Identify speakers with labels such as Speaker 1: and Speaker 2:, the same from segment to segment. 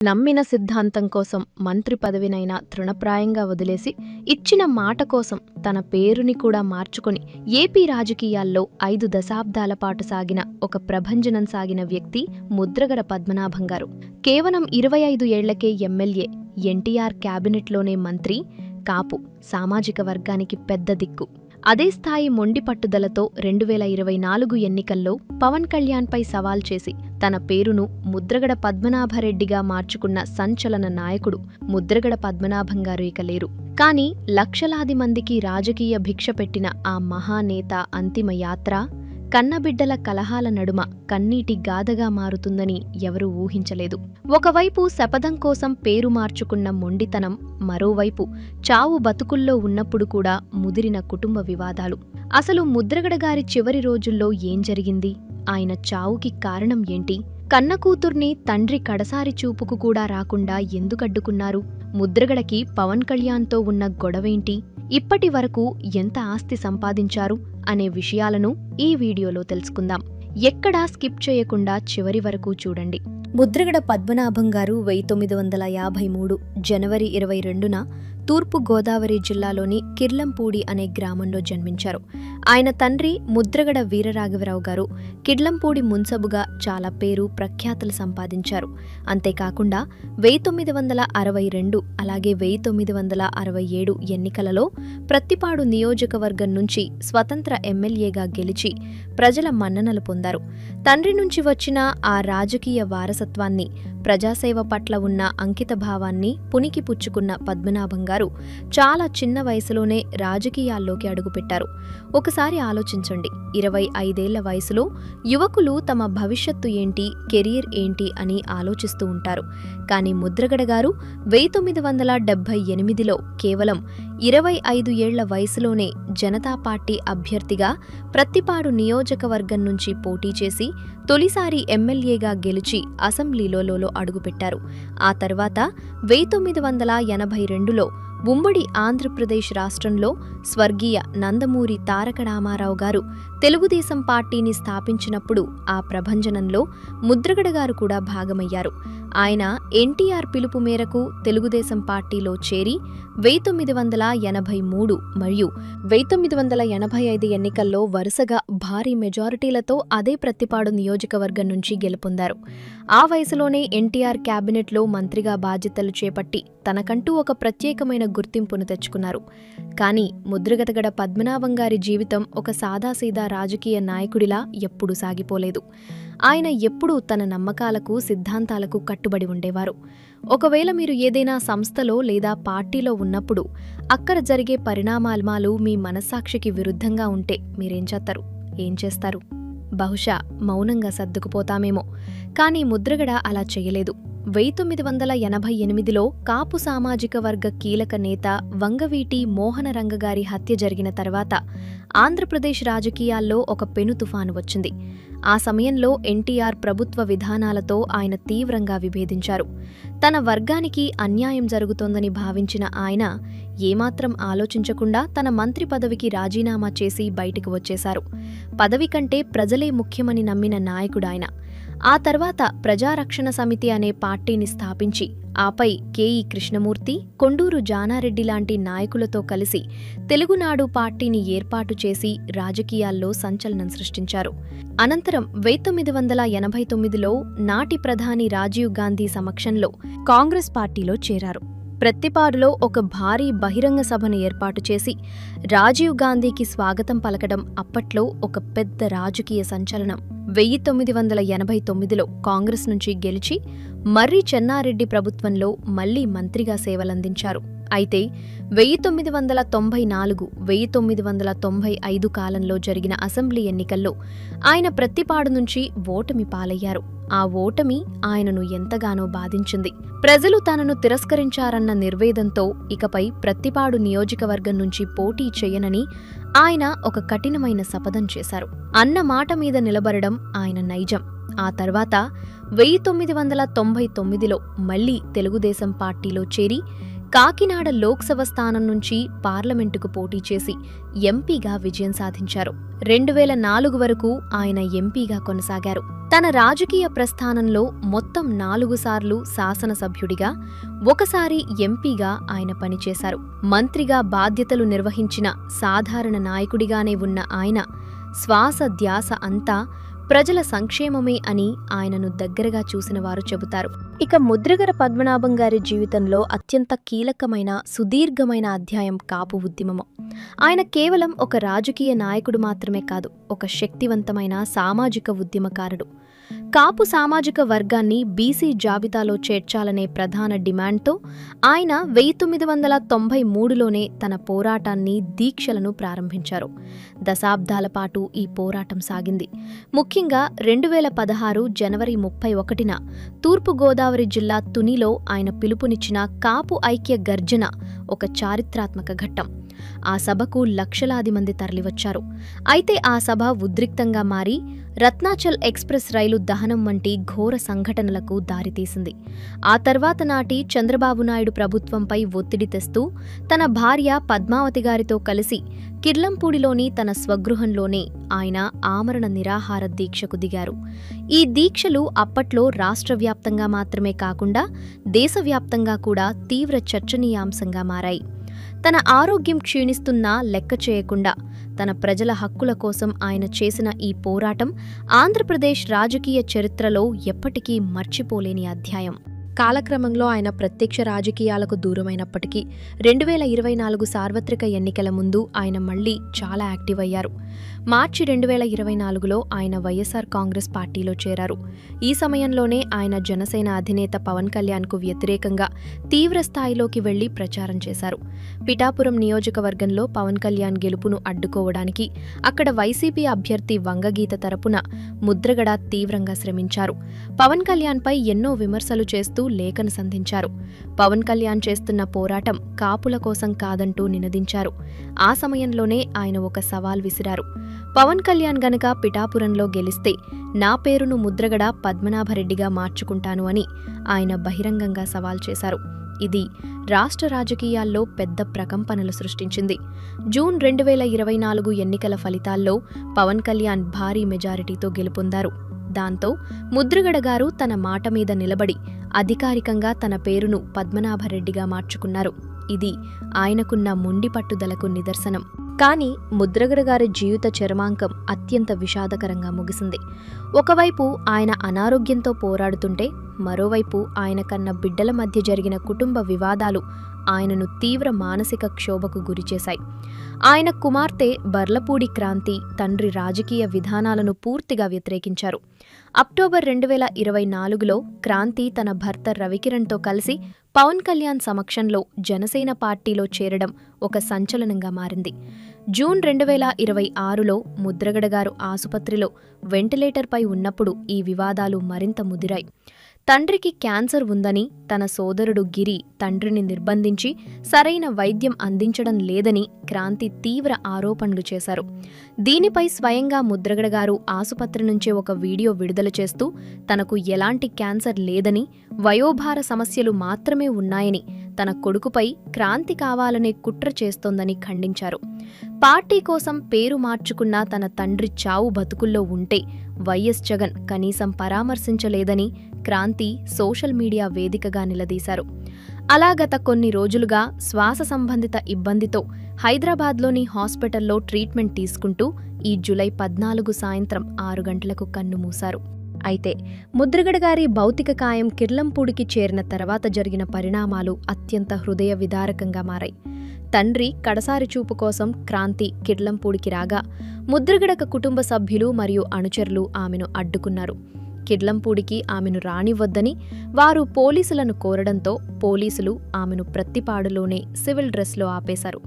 Speaker 1: నమ్మిన సిద్ధాంతం కోసం మంత్రి పదవినైనా తృణప్రాయంగా వదిలేసి ఇచ్చిన మాట కోసం తన పేరుని కూడా మార్చుకొని ఏపీ రాజకీయాల్లో 5 దశాబ్దాల పాటు సాగిన ఒక ప్రభంజనం సాగిన వ్యక్తి ముద్రగడ పద్మనాభం గారు. కేవలం 25 ఏళ్లకే ఎమ్మెల్యే, ఎన్టీఆర్ క్యాబినెట్లోనే మంత్రి, కాపు సామాజిక వర్గానికి పెద్ద దిక్కు. అదే స్థాయి మొండి పట్టుదలతో 2024 ఎన్నికల్లో పవన్ కళ్యాణ్పై సవాల్ చేసి తన పేరును ముద్రగడ పద్మనాభరెడ్డిగా మార్చుకున్న సంచలన నాయకుడు ముద్రగడ పద్మనాభం గారు ఇక లేరు. కానీ లక్షలాది మందికి రాజకీయ భిక్ష పెట్టిన ఆ మహానేత అంతిమ యాత్ర కన్నబిడ్డల కలహాల నడుమ కన్నీటి గాథగా మారుతుందని ఎవరూ ఊహించలేదు. ఒకవైపు శపథం కోసం పేరు మార్చుకున్న మొండితనం, మరోవైపు చావు బతుకుల్లో ఉన్నప్పుడు కూడా ముదిరిన కుటుంబ వివాదాలు. అసలు ముద్రగడ గారి చివరి రోజుల్లో ఏం జరిగింది? ఆయన చావుకి కారణం ఏంటి? కన్న కూతుర్ని తండ్రి కడసారి చూపుకు కూడా రాకుండా ఎందుకడ్డుకున్నారు? ముద్రగడకి పవన్ కళ్యాణ్తో ఉన్న గొడవేంటి? ఇప్పటి వరకు ఎంత ఆస్తి సంపాదించారు అనే విషయాలను ఈ వీడియోలో తెలుసుకుందాం. ఎక్కడా స్కిప్ చేయకుండా చివరి వరకు చూడండి. ముద్రగడ పద్మనాభం గారు 1953 జనవరి 22న తూర్పు గోదావరి జిల్లాలోని కిర్లంపూడి అనే గ్రామంలో జన్మించారు. ఆయన తండ్రి ముద్రగడ వీరరాఘవరావు గారు కిర్లంపూడి మున్సబుగా చాలా పేరు ప్రఖ్యాతులు సంపాదించారు. అంతేకాకుండా 1962 అలాగే 1967 ఎన్నికలలో ప్రత్తిపాడు నియోజకవర్గం నుంచి స్వతంత్ర ఎమ్మెల్యేగా గెలిచి ప్రజల మన్ననలు పొందారు. తండ్రి నుంచి వచ్చిన ఆ రాజకీయ వారసత్వాన్ని, ప్రజాసేవ పట్ల ఉన్న అంకితభావాన్ని పునికి పుచ్చుకున్న పద్మనాభం గారు చాలా చిన్న వయసులోనే రాజకీయాల్లోకి అడుగుపెట్టారు. ఒకసారి ఆలోచించండి, 25 ఏళ్ల వయసులో యువకులు తమ భవిష్యత్తు ఏంటి, కెరీర్ ఏంటి అని ఆలోచిస్తూ ఉంటారు. కానీ ముద్రగడ గారు 1978లో కేవలం 25 ఏళ్ల వయసులోనే జనతా పార్టీ అభ్యర్థిగా ప్రత్తిపాడు నియోజకవర్గం నుంచి పోటీ చేసి తొలిసారి ఎమ్మెల్యేగా గెలిచి అసెంబ్లీలో అడుగుపెట్టారు. ఆ తర్వాత 1982లో ఉమ్మడి ఆంధ్రప్రదేశ్ రాష్ట్రంలో స్వర్గీయ నందమూరి తారక రామారావు గారు తెలుగుదేశం పార్టీని స్థాపించినప్పుడు ఆ ప్రభంజనంలో ముద్రగడ గారు కూడా భాగమయ్యారు. ఆయన ఎన్టీఆర్ పిలుపు మేరకు తెలుగుదేశం పార్టీలో చేరి 1983 మరియు 1985 ఎన్నికల్లో వరుసగా భారీ మెజారిటీలతో అదే ప్రత్తిపాడు నియోజకవర్గం నుంచి గెలుపొందారు. ఆ వయసులోనే ఎన్టీఆర్ క్యాబినెట్లో మంత్రిగా బాధ్యతలు చేపట్టి తనకంటూ ఒక ప్రత్యేకమైన గుర్తింపును తెచ్చుకున్నారు. కానీ ముద్రగడ పద్మనాభం గారి జీవితం ఒక సాదాసీదా రాజకీయ నాయకుడిలా ఎప్పుడూ సాగిపోలేదు. ఆయన ఎప్పుడూ తన నమ్మకాలకు, సిద్ధాంతాలకు కట్టుబడి ఉండేవారు. ఒకవేళ మీరు ఏదైనా సంస్థలో లేదా పార్టీలో ఉన్నప్పుడు అక్కడ జరిగే పరిణామాలు మీ మనస్సాక్షికి విరుద్ధంగా ఉంటే ఏం చేస్తారు? బహుశా మౌనంగా సర్దుకుపోతామేమో. కానీ ముద్రగడ అలా చేయలేదు. 1988లో కాపు సామాజిక వర్గ కీలక నేత వంగవీటి మోహనరంగగారి హత్య జరిగిన తర్వాత ఆంధ్రప్రదేశ్ రాజకీయాల్లో ఒక పెను తుఫాను వచ్చింది. ఆ సమయంలో ఎన్టీఆర్ ప్రభుత్వ విధానాలతో ఆయన తీవ్రంగా విభేదించారు. తన వర్గానికి అన్యాయం జరుగుతోందని భావించిన ఆయన ఏమాత్రం ఆలోచించకుండా తన మంత్రి పదవికి రాజీనామా చేసి బయటికి వచ్చేశారు. పదవి కంటే ప్రజలే ముఖ్యమని నమ్మిన నాయకుడాయన. ఆ తర్వాత ప్రజారక్షణ సమితి అనే పార్టీని స్థాపించి ఆపై కెఈ కృష్ణమూర్తి, కొండూరు జానారెడ్డి లాంటి నాయకులతో కలిసి తెలుగునాడు పార్టీని ఏర్పాటు చేసి రాజకీయాల్లో సంచలనం సృష్టించారు. అనంతరం 1989లో నాటి ప్రధాని రాజీవ్ గాంధీ సమక్షంలో కాంగ్రెస్ పార్టీలో చేరారు. ప్రత్తిపాడులో ఒక భారీ బహిరంగ సభను ఏర్పాటు చేసి రాజీవ్ గాంధీకి స్వాగతం పలకడం అప్పట్లో ఒక పెద్ద రాజకీయ సంచలనం. 1989లో కాంగ్రెస్ నుంచి గెలిచి మర్రి చెన్నారెడ్డి ప్రభుత్వంలో మళ్లీ మంత్రిగా సేవలందించారు. అయితే 1994, 1995 కాలంలో జరిగిన అసెంబ్లీ ఎన్నికల్లో ఆయన ప్రత్తిపాడు నుంచి ఓటమి పాలయ్యారు. ఆ ఓటమి ఆయనను ఎంతగానో బాధించింది. ప్రజలు తనను తిరస్కరించారన్న నిర్వేదంతో ఇకపై ప్రత్తిపాడు నియోజకవర్గం నుంచి పోటీ చేయనని ఆయన ఒక కఠినమైన శపథం చేశారు. అన్న మాట మీద నిలబడడం ఆయన నైజం. ఆ తర్వాత 1999లో మళ్లీ తెలుగుదేశం పార్టీలో చేరి కాకినాడ లోక్సభ స్థానం నుంచి పార్లమెంటుకు పోటీ చేసి ఎంపీగా విజయం సాధించారు. 2004 వరకు ఆయన ఎంపీగా కొనసాగారు. తన రాజకీయ ప్రస్థానంలో మొత్తం 4 సార్లు శాసనసభ్యుడిగా, ఒకసారి ఎంపీగా ఆయన పనిచేశారు. మంత్రిగా బాధ్యతలు నిర్వహించిన సాధారణ నాయకుడిగానే ఉన్న ఆయన శ్వాస ధ్యాస అంతా ప్రజల సంక్షేమమే అని ఆయనను దగ్గరగా చూసిన వారు చెబుతారు. ఇక ముద్రగడ పద్మనాభం గారి జీవితంలో అత్యంత కీలకమైన సుదీర్ఘమైన అధ్యాయం కాపు ఉద్యమము. ఆయన కేవలం ఒక రాజకీయ నాయకుడు మాత్రమే కాదు, ఒక శక్తివంతమైన సామాజిక ఉద్యమకారుడు. కాపు సామాజిక వర్గాన్ని బీసీ జాబితాలో చేర్చాలనే ప్రధాన డిమాండ్తో ఆయన 1993లోనే తన పోరాటాన్ని, దీక్షలను ప్రారంభించారు. దశాబ్దాల పాటు ఈ పోరాటం సాగింది. ముఖ్యంగా 2016 జనవరి 31న తూర్పుగోదావరి జిల్లా తునిలో ఆయన పిలుపునిచ్చిన కాపు ఐక్య గర్జన ఒక చారిత్రాత్మక ఘట్టం. ఆ సభకు లక్షలాది మంది తరలివచ్చారు. అయితే ఆ సభ ఉద్రిక్తంగా మారి రత్నాచల్ ఎక్స్ప్రెస్ రైలు దహనం వంటి ఘోర సంఘటనలకు దారితీసింది. ఆ తర్వాత నాటి చంద్రబాబు నాయుడు ప్రభుత్వంపై ఒత్తిడి తెస్తూ తన భార్య పద్మావతి గారితో కలిసి కిర్లంపూడిలోని తన స్వగృహంలోనే ఆయన ఆమరణ నిరాహార దీక్షకు దిగారు. ఈ దీక్షలు అప్పట్లో రాష్ట్రవ్యాప్తంగా మాత్రమే కాకుండా దేశవ్యాప్తంగా కూడా తీవ్ర చర్చనీయాంశంగా మారాయి. తన ఆరోగ్యం క్షీణిస్తున్నా లెక్క చేయకుండా తన ప్రజల హక్కుల కోసం ఆయన చేసిన ఈ పోరాటం ఆంధ్రప్రదేశ్ రాజకీయ చరిత్రలో ఎప్పటికీ మర్చిపోలేని అధ్యాయం. కాలక్రమంలో ఆయన ప్రత్యక్ష రాజకీయాలకు దూరమైనప్పటికీ 2024 సార్వత్రిక ఎన్నికల ముందు ఆయన మళ్లీ చాలా యాక్టివ్ అయ్యారు. మార్చి 2024లో ఆయన వైఎస్ఆర్ కాంగ్రెస్ పార్టీలో చేరారు. ఈ సమయంలోనే ఆయన జనసేన అధినేత పవన్ కళ్యాణ్కు వ్యతిరేకంగా తీవ్ర స్థాయిలోకి వెళ్లి ప్రచారం చేశారు. పిఠాపురం నియోజకవర్గంలో పవన్ కళ్యాణ్ గెలుపును అడ్డుకోవడానికి అక్కడ వైసీపీ అభ్యర్థి వంగగీత తరపున ముద్రగడ తీవ్రంగా శ్రమించారు. పవన్ కళ్యాణ్పై ఎన్నో విమర్శలు చేస్తూ లేఖను సంధించారు. పవన్ కళ్యాణ్ చేస్తున్న పోరాటం కాపుల కోసం కాదంటూ నినదించారు. ఆ సమయంలోనే ఆయన ఒక సవాల్ విసిరారు. పవన్ కళ్యాణ్ గనక పిఠాపురంలో గెలిస్తే నా పేరును ముద్రగడ పద్మనాభరెడ్డిగా మార్చుకుంటాను అని ఆయన బహిరంగంగా సవాల్ చేశారు. ఇది రాష్ట్ర రాజకీయాల్లో పెద్ద ప్రకంపనలు సృష్టించింది. జూన్ 2024 ఎన్నికల ఫలితాల్లో పవన్ కళ్యాణ్ భారీ మెజారిటీతో గెలుపొందారు. దాంతో ముద్రగడ గారు తన మాట మీద నిలబడి అధికారికంగా తన పేరును పద్మనాభరెడ్డిగా మార్చుకున్నారు. ఇది ఆయనకున్న మొండి పట్టుదలకు నిదర్శనం. కానీ ముద్రగడ గారి జీవిత చరమాంకం అత్యంత విషాదకరంగా ముగిసింది. ఒకవైపు ఆయన అనారోగ్యంతో పోరాడుతుంటే, మరోవైపు ఆయన కన్న బిడ్డల మధ్య జరిగిన కుటుంబ వివాదాలు ఆయనను తీవ్ర మానసిక క్షోభకు గురిచేశాయి. ఆయన కుమార్తె బర్లపూడి క్రాంతి తండ్రి రాజకీయ విధానాలను పూర్తిగా వ్యతిరేకించారు. అక్టోబర్ 2024లో క్రాంతి తన భర్త రవికిరణ్తో కలిసి పవన్ కళ్యాణ్ సమక్షంలో జనసేన పార్టీలో చేరడం ఒక సంచలనంగా మారింది. జూన్ 2026లో ముద్రగడ గారు ఆసుపత్రిలో వెంటిలేటర్పై ఉన్నప్పుడు ఈ వివాదాలు మరింత ముదిరాయి. తండ్రికి క్యాన్సర్ ఉందని తన సోదరుడు గిరి తండ్రిని నిర్బంధించి సరైన వైద్యం అందించడం లేదని క్రాంతి తీవ్ర ఆరోపణలు చేశారు. దీనిపై స్వయంగా ముద్రగడ గారు ఆసుపత్రి నుంచే ఒక వీడియో విడుదల చేస్తూ తనకు ఎలాంటి క్యాన్సర్ లేదని, వయోభార సమస్యలు మాత్రమే ఉన్నాయని, తన కొడుకుపై క్రాంతి కావాలనే కుట్ర చేస్తోందని ఖండించారు. పార్టీ కోసం పేరు మార్చుకున్న తన తండ్రి చావు బతుకుల్లో ఉంటే వైఎస్ జగన్ కనీసం పరామర్శించలేదని క్రాంతి సోషల్ మీడియా వేదికగా నిలదీశారు. అలా గత కొన్ని రోజులుగా శ్వాస సంబంధిత ఇబ్బందితో హైదరాబాద్లోని హాస్పిటల్లో ట్రీట్మెంట్ తీసుకుంటూ ఈ జూలై 14 సాయంత్రం 6 గంటలకు కన్నుమూశారు. అయితే ముద్రగడ గారి భౌతిక కాయం కిర్లంపూడికి చేరిన తర్వాత జరిగిన పరిణామాలు అత్యంత హృదయ విదారకంగా మారాయి. తండ్రి కడసారి చూపు కోసం క్రాంతి కిర్లంపూడికి రాగా ముద్రగడ కుటుంబ సభ్యులు మరియు అనుచరులు ఆమెను అడ్డుకున్నారు. కిర్లంపూడికి ఆమెను రానివ్వొద్దని వారు పోలీసులను కోరడంతో పోలీసులు ఆమెను ప్రత్తిపాడులోనే సివిల్ డ్రెస్లో ఆపేశారు.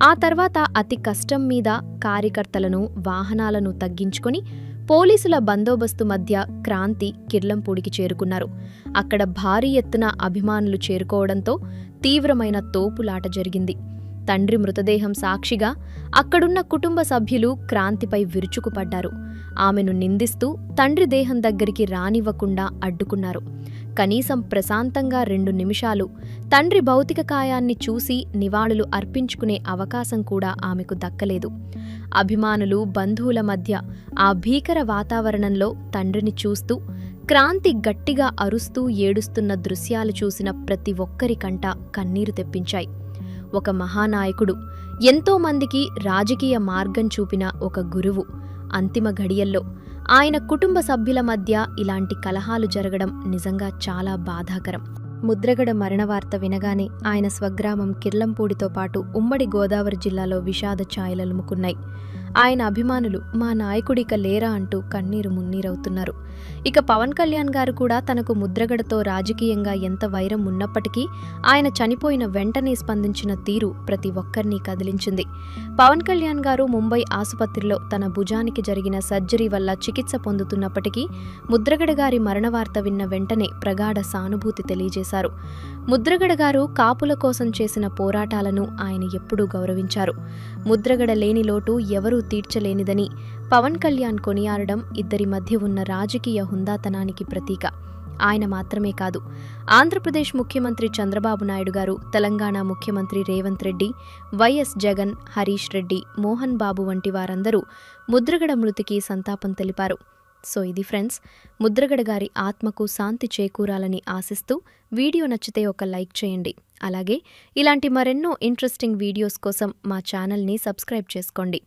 Speaker 1: ఆ తర్వాత అతి కష్టం మీద కార్యకర్తలను, వాహనాలను తగ్గించుకొని పోలీసుల బందోబస్తు మధ్య క్రాంతి కిర్లంపూడికి చేరుకున్నారు. అక్కడ భారీ ఎత్తున అభిమానులు చేరుకోవడంతో తీవ్రమైన తోపులాట జరిగింది. తండ్రి మృతదేహం సాక్షిగా అక్కడున్న కుటుంబ సభ్యులు క్రాంతిపై విరుచుకుపడ్డారు. ఆమెను నిందిస్తూ తండ్రి దేహం దగ్గరికి రానివ్వకుండా అడ్డుకున్నారు. కనీసం ప్రశాంతంగా 2 నిమిషాలు తండ్రి భౌతిక కాయాన్ని చూసి నివాళులు అర్పించుకునే అవకాశం కూడా ఆమెకు దక్కలేదు. అభిమానులు, బంధువుల మధ్య ఆ భీకర వాతావరణంలో తండ్రిని చూస్తూ, క్రాంతి గట్టిగా అరుస్తూ ఏడుస్తున్న దృశ్యాలు చూసిన ప్రతి ఒక్కరి కంట కన్నీరు తెప్పించాయి. ఒక మహానాయకుడు, ఎంతోమందికి రాజకీయ మార్గం చూపిన ఒక గురువు అంతిమ ఘడియల్లో ఆయన కుటుంబ సభ్యుల మధ్య ఇలాంటి కలహాలు జరగడం నిజంగా చాలా బాధాకరం. ముద్రగడ మరణవార్త వినగానే ఆయన స్వగ్రామం కిర్లంపూడితో పాటు ఉమ్మడి గోదావరి జిల్లాలో విషాద ఛాయలలుముకున్నాయి. ఆయన అభిమానులు మా నాయకుడిక లేరా అంటూ కన్నీరు మున్నీరవుతున్నారు. ఇక పవన్ కళ్యాణ్ గారు కూడా తనకు ముద్రగడతో రాజకీయంగా ఎంత వైరం ఉన్నప్పటికీ ఆయన చనిపోయిన వెంటనే స్పందించిన తీరు ప్రతి ఒక్కరినీ కదిలించింది. పవన్ కళ్యాణ్ గారు ముంబై ఆసుపత్రిలో తన భుజానికి జరిగిన సర్జరీ వల్ల చికిత్స పొందుతున్నప్పటికీ ముద్రగడ గారి మరణవార్త విన్న వెంటనే ప్రగాఢ సానుభూతి తెలియజేశారు. ముద్రగడ గారు కాపుల కోసం చేసిన పోరాటాలను ఆయన ఎప్పుడూ గౌరవించారు. ముద్రగడ లేని లోటు ఎవరూ తీర్చలేనిదని పవన్ కళ్యాణ్ కొనియాడడం ఇద్దరి మధ్య ఉన్న రాజకీయ హుందాతనానికి ప్రతీక. ఆయన మాత్రమే కాదు, ఆంధ్రప్రదేశ్ ముఖ్యమంత్రి చంద్రబాబు నాయుడు గారు, తెలంగాణ ముఖ్యమంత్రి రేవంత్ రెడ్డి, వైఎస్ జగన్, హరీష్ రెడ్డి, మోహన్ బాబు వంటి వారందరూ ముద్రగడ మృతికి సంతాపం తెలిపారు. సో ఇది ఫ్రెండ్స్, ముద్రగడ గారి ఆత్మకు శాంతి చేకూరాలని ఆశిస్తూ వీడియో నచ్చితే ఒక లైక్ చేయండి. అలాగే ఇలాంటి మరెన్నో ఇంట్రెస్టింగ్ వీడియోస్ కోసం మా ఛానల్ని సబ్స్క్రైబ్ చేసుకోండి.